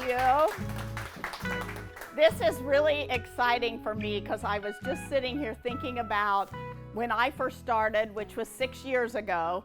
you. This is really exciting for me because I was just sitting here thinking about when I first started, which was 6 years ago.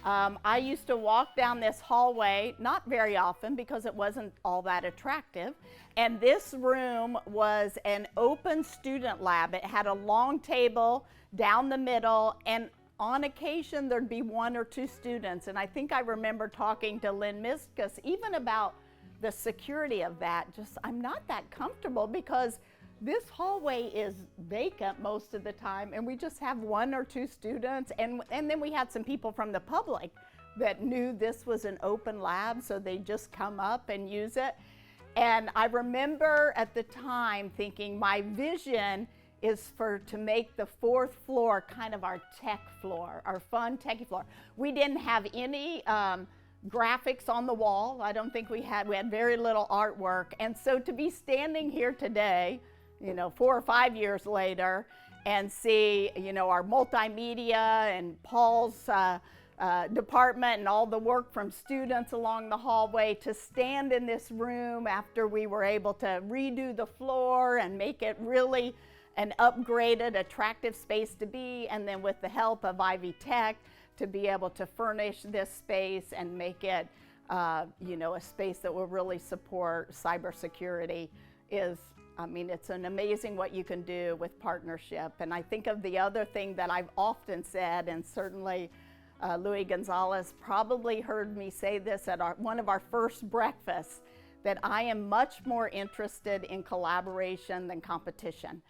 I used to walk down this hallway, not very often because it wasn't all that attractive, and this room was an open student lab. It had a long table down the middle, and on occasion there'd be 1 or 2 students, and I think I remember talking to Lynn Miskus even about the security of that. Just, I'm not that comfortable because this hallway is vacant most of the time, and we just have 1 or 2 students, and then we had some people from the public that knew this was an open lab, so they just come up and use it. And I remember at the time thinking my vision is to make the 4th floor kind of our tech floor, our fun techie floor. We didn't have any graphics on the wall. I don't think we had very little artwork. And so to be standing here today, 4 or 5 years later, and see, our multimedia and Paul's department and all the work from students along the hallway, to stand in this room after we were able to redo the floor and make it really an upgraded, attractive space to be, and then with the help of Ivy Tech, to be able to furnish this space and make it, a space that will really support cybersecurity it's an amazing what you can do with partnership. And I think of the other thing that I've often said, and certainly Louis Gonzalez probably heard me say this at one of our first breakfasts, that I am much more interested in collaboration than competition.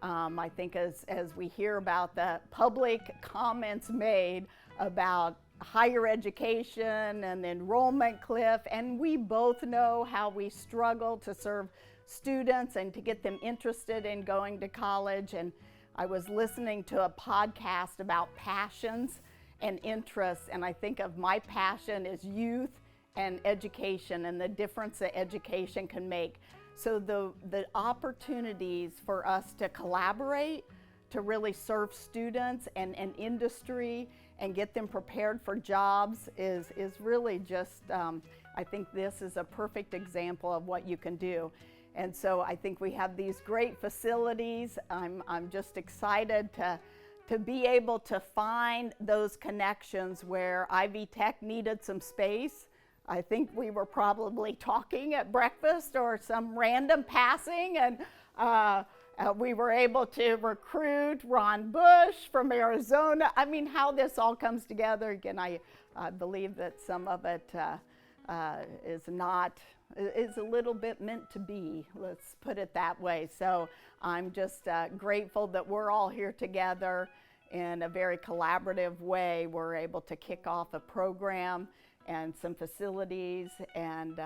I think as we hear about the public comments made about higher education and the enrollment cliff, and we both know how we struggle to serve students and to get them interested in going to college. And I was listening to a podcast about passions and interests, and I think of my passion is youth and education and the difference that education can make. So the opportunities for us to collaborate, to really serve students and industry and get them prepared for jobs is really just, I think this is a perfect example of what you can do. And so I think we have these great facilities. I'm just excited to be able to find those connections where Ivy Tech needed some space. I think we were probably talking at breakfast or some random passing, and we were able to recruit Ron Bush from Arizona. I mean, how this all comes together. Again, I believe that some of it is a little bit meant to be, let's put it that way. So I'm just grateful that we're all here together in a very collaborative way. We're able to kick off a program and some facilities, and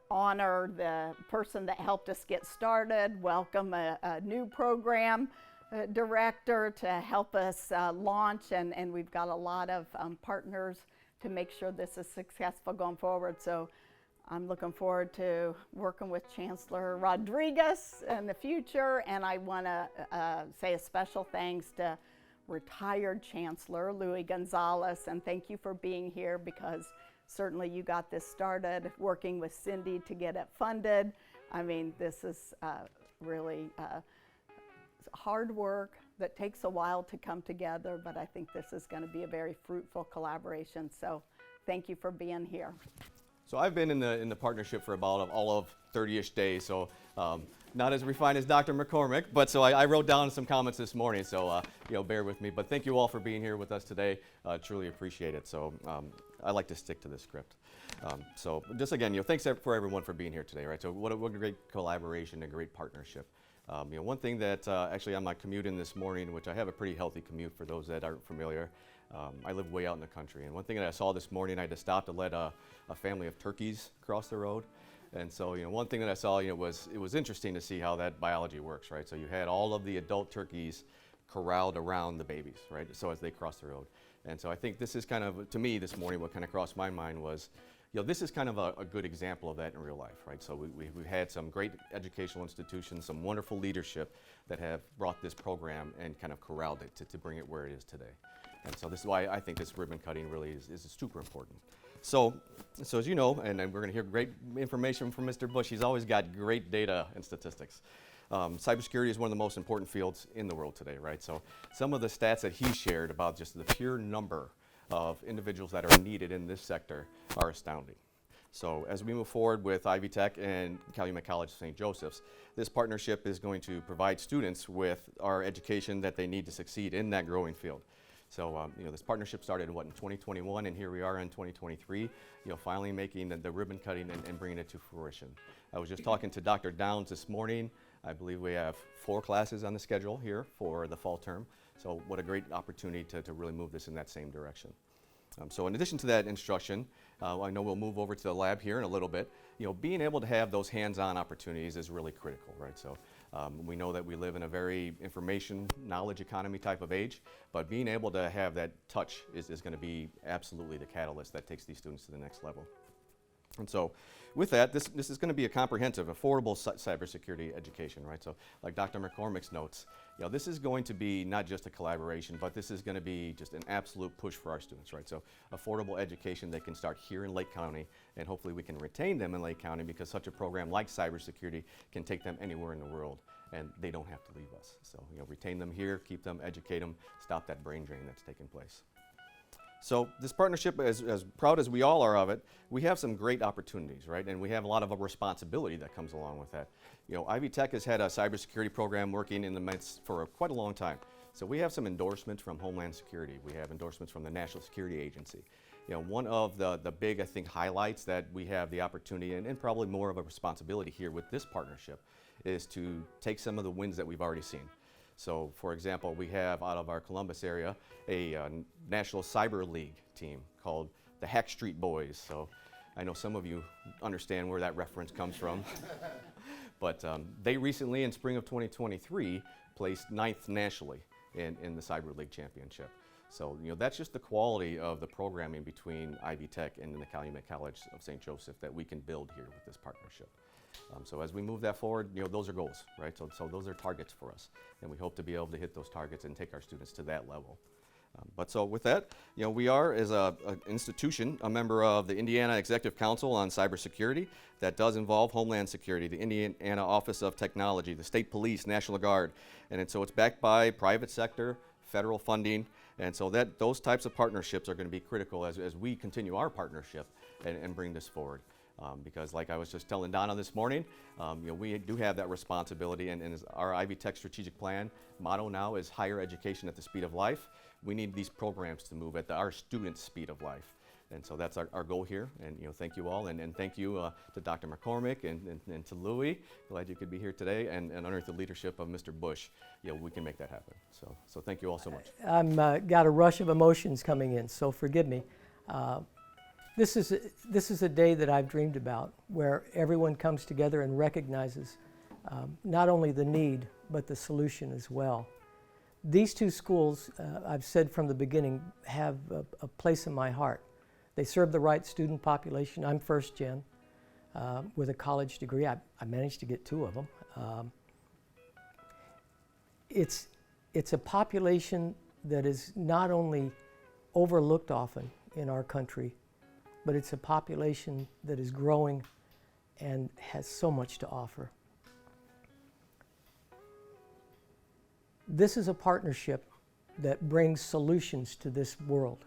honor the person that helped us get started, welcome a new program director to help us launch, and we've got a lot of partners to make sure this is successful going forward. So I'm looking forward to working with Chancellor Rodriguez in the future, and I want to say a special thanks to retired Chancellor Louis Gonzalez, and thank you for being here, because certainly you got this started working with Cindy to get it funded. I mean, this is really hard work that takes a while to come together, but I think this is going to be a very fruitful collaboration. So thank you for being here. So I've been in the partnership for about all of 30-ish days, so not as refined as Dr. McCormick, but so I wrote down some comments this morning, so bear with me. But thank you all for being here with us today. Truly appreciate it. So I like to stick to the script. So just again, thanks for everyone for being here today, right? So what a great collaboration, a great partnership. One thing that actually on my commute in this morning, which I have a pretty healthy commute for those that aren't familiar, I live way out in the country, and one thing that I saw this morning, I had to stop to let a family of turkeys cross the road. And so, one thing that I saw, was it was interesting to see how that biology works, right? So you had all of the adult turkeys corralled around the babies, right? So as they cross the road. And so I think this is kind of, to me this morning, what kind of crossed my mind was, this is kind of a good example of that in real life, right? So we've had some great educational institutions, some wonderful leadership that have brought this program and kind of corralled it to bring it where it is today. And so this is why I think this ribbon cutting really is super important. So as you know, and we're going to hear great information from Mr. Bush, he's always got great data and statistics. Cybersecurity is one of the most important fields in the world today, right? So some of the stats that he shared about just the pure number of individuals that are needed in this sector are astounding. So as we move forward with Ivy Tech and Calumet College of St. Joseph's, this partnership is going to provide students with our education that they need to succeed in that growing field. So, this partnership started in 2021, and here we are in 2023, finally making the ribbon cutting and bringing it to fruition. I was just talking to Dr. Downs this morning. I believe we have 4 classes on the schedule here for the fall term. So what a great opportunity to really move this in that same direction. So in addition to that instruction, I know we'll move over to the lab here in a little bit. Being able to have those hands-on opportunities is really critical, right? So we know that we live in a very information, knowledge economy type of age, but being able to have that touch is going to be absolutely the catalyst that takes these students to the next level. And so with that, this is going to be a comprehensive, affordable cybersecurity education, right? So like Dr. McCormick's notes, this is going to be not just a collaboration, but this is going to be just an absolute push for our students, right? So affordable education they can start here in Lake County, and hopefully we can retain them in Lake County because such a program like cybersecurity can take them anywhere in the world, and they don't have to leave us. So retain them here, keep them, educate them, stop that brain drain that's taking place. So this partnership, as proud as we all are of it, we have some great opportunities, right? And we have a lot of responsibility that comes along with that. Ivy Tech has had a cybersecurity program working in the midst for quite a long time. So we have some endorsements from Homeland Security. We have endorsements from the National Security Agency. One of the big, I think, highlights that we have the opportunity and probably more of a responsibility here with this partnership is to take some of the wins that we've already seen. So, for example, we have out of our Columbus area a National Cyber League team called the Hack Street Boys. So I know some of you understand where that reference comes from. But they recently, in spring of 2023, placed 9th nationally in the Cyber League Championship. So, that's just the quality of the programming between Ivy Tech and the Calumet College of St. Joseph that we can build here with this partnership. So as we move that forward, those are goals, right? So those are targets for us, and we hope to be able to hit those targets and take our students to that level. But so with that, we are, as an institution, a member of the Indiana Executive Council on Cybersecurity. That does involve Homeland Security, the Indiana Office of Technology, the State Police, National Guard, and so it's backed by private sector, federal funding, and so those types of partnerships are going to be critical as we continue our partnership and bring this forward. Because like I was just telling Donna this morning, we do have that responsibility, and as our Ivy Tech strategic plan motto now is higher education at the speed of life. We need these programs to move at our students' speed of life. And so that's our goal here, and thank you all, and thank you to Dr. McCormick and to Louie. Glad you could be here today, and under the leadership of Mr. Bush, we can make that happen. So thank you all so much. I'm got a rush of emotions coming in, so forgive me. This is a day that I've dreamed about, where everyone comes together and recognizes not only the need, but the solution as well. These two schools, I've said from the beginning, have a place in my heart. They serve the right student population. I'm first gen with a college degree. I managed to get 2 of them. It's a population that is not only overlooked often in our country, but it's a population that is growing and has so much to offer. This is a partnership that brings solutions to this world.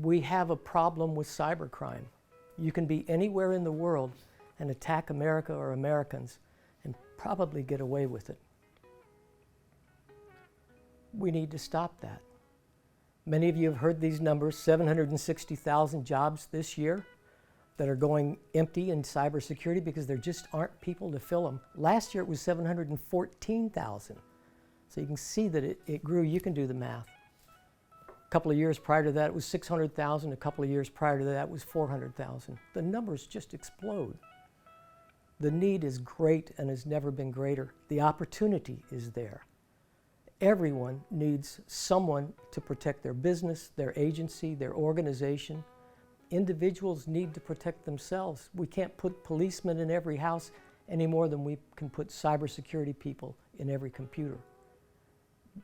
We have a problem with cybercrime. You can be anywhere in the world and attack America or Americans and probably get away with it. We need to stop that. Many of you have heard these numbers, 760,000 jobs this year that are going empty in cybersecurity because there just aren't people to fill them. Last year it was 714,000. So you can see that it grew. You can do the math. A couple of years prior to that it was 600,000. A couple of years prior to that it was 400,000. The numbers just explode. The need is great and has never been greater. The opportunity is there. Everyone needs someone to protect their business, their agency, their organization. Individuals need to protect themselves. We can't put policemen in every house any more than we can put cybersecurity people in every computer.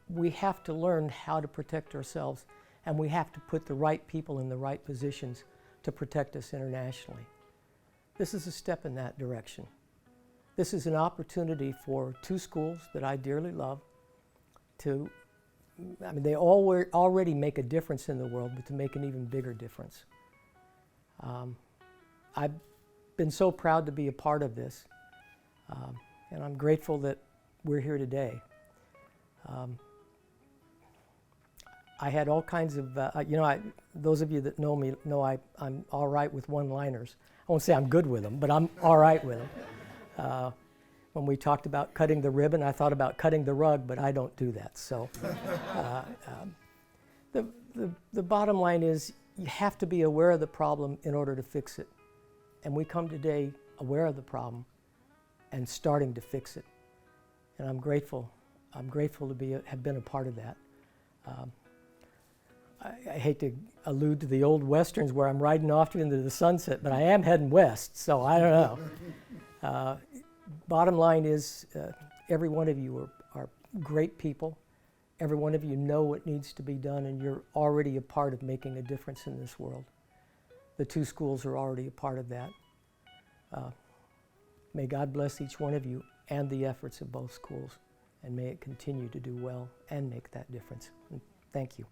We have to learn how to protect ourselves, and we have to put the right people in the right positions to protect us internationally. This is a step in that direction. This is an opportunity for two schools that I dearly love to, I mean, they already make a difference in the world, but to make an even bigger difference. I've been so proud to be a part of this, and I'm grateful that we're here today. I had all kinds of, those of you that know me know I'm all right with one-liners. I won't say I'm good with them, but I'm all right with them. When we talked about cutting the ribbon, I thought about cutting the rug, but I don't do that. So the bottom line is you have to be aware of the problem in order to fix it. And we come today aware of the problem and starting to fix it. And I'm grateful. I'm grateful to have been a part of that. I hate to allude to the old westerns where I'm riding off into the sunset, but I am heading west, so I don't know. Bottom line is every one of you are great people. Every one of you know what needs to be done, and you're already a part of making a difference in this world. The two schools are already a part of that. May God bless each one of you and the efforts of both schools, and may it continue to do well and make that difference. And thank you.